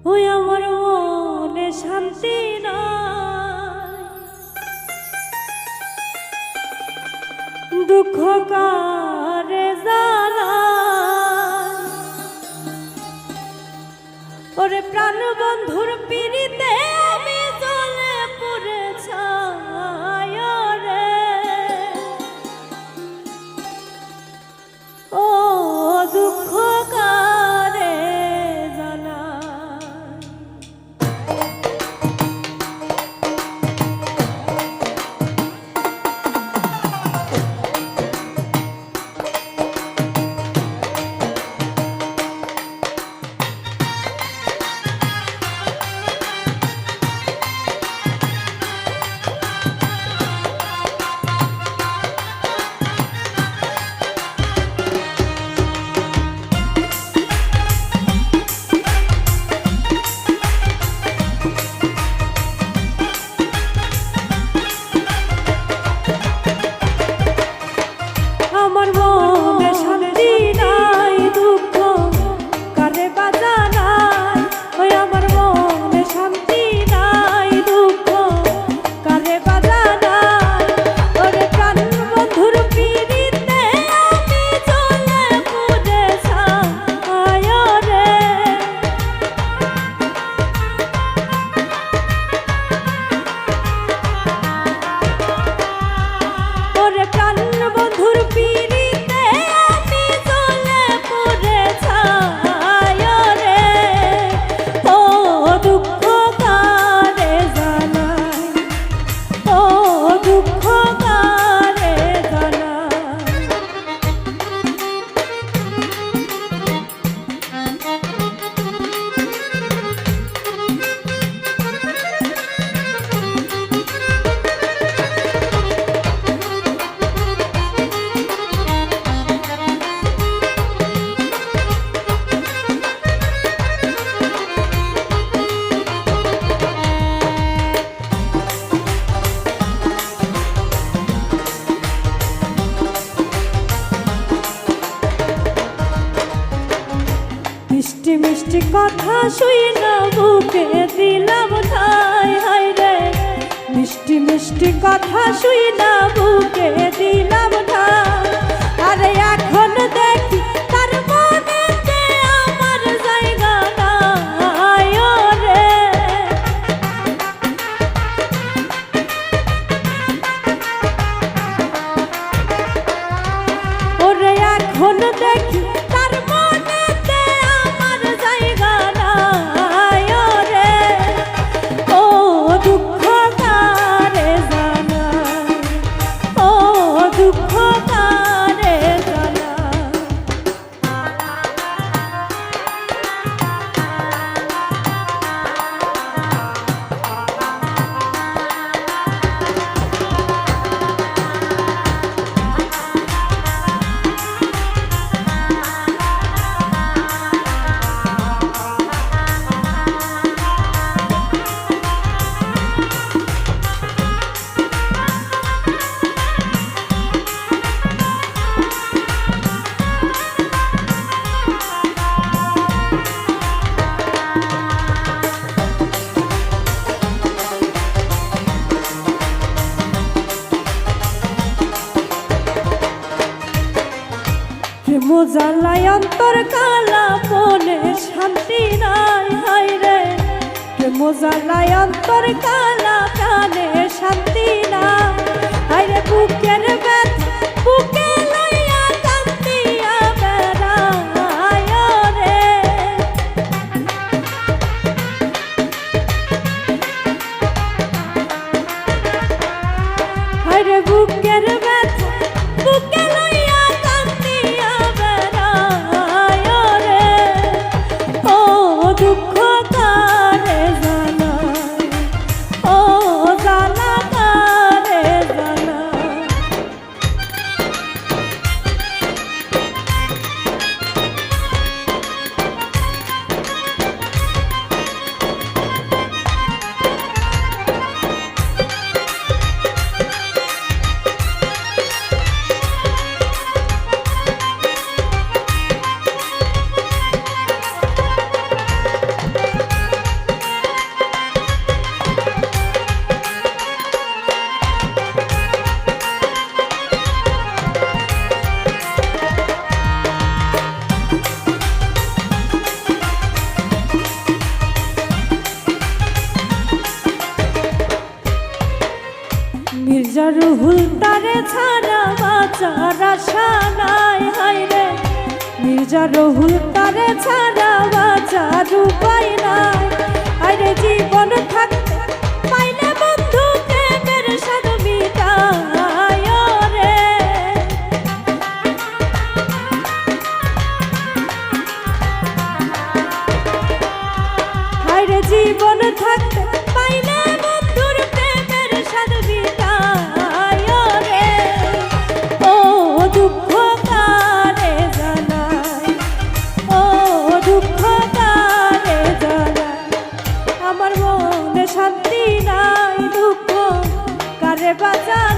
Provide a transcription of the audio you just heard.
ওই আমার মনে শান্তি নাই, দুঃখ কারে জানাই। ওরে প্রাণ বন্ধুর পিড়িতে আমি জ্বলে পুড়ে ছাই রে। ও দুঃখ কারে জানাই। মিষ্টি মিষ্টি কথা শুই না বুকে দিলাম ঠাই। হাই রে মিষ্টি মিষ্টি কথা শুই না বুকে দিলাম ঠাই। আরে এখন দেখি তার মনেতে আমার জায়গা নাই রে। ওরে এখন দেখি তার মনেতে আমার জায়গা নাই রে। ও দুঃখ কারে জানাই, ও দুঃখ কারে জানাই। জ্বালাই অন্তর কালা মনে শান্তি নাই। হাই রে জ্বালাই অন্তর কালা কানে শান্তি নাই। হাই রে বুকের ব্যথা বুকে লইয়া কান্দিয়া বেড়াই রে। হাই রে বুকের ব্যথা বুকে লইয়া কান্দিয়া বেড়াই রে। ও দুঃখ কারে জানাই, ও জ্বালা কারে জানাই। রুহুল তারে ছাড়া বাঁচার আশা নাই হায়রে মির্জা রুহুল তারে ছাড়া বাঁচার উপায় নাই হায়রে জীবন থাকতে পাইলে বন্ধু প্রেমের স্বাদ মিটায় রে হায়রে জীবন থাকতে পাইলে বন্ধুর প্রেমের স্বাদ মিটায় রে ও দুঃখ কারে জানাই ও দুঃখ কারে জানাই আমার মনে শান্তি নাই দুঃখ কারে বাঁচাই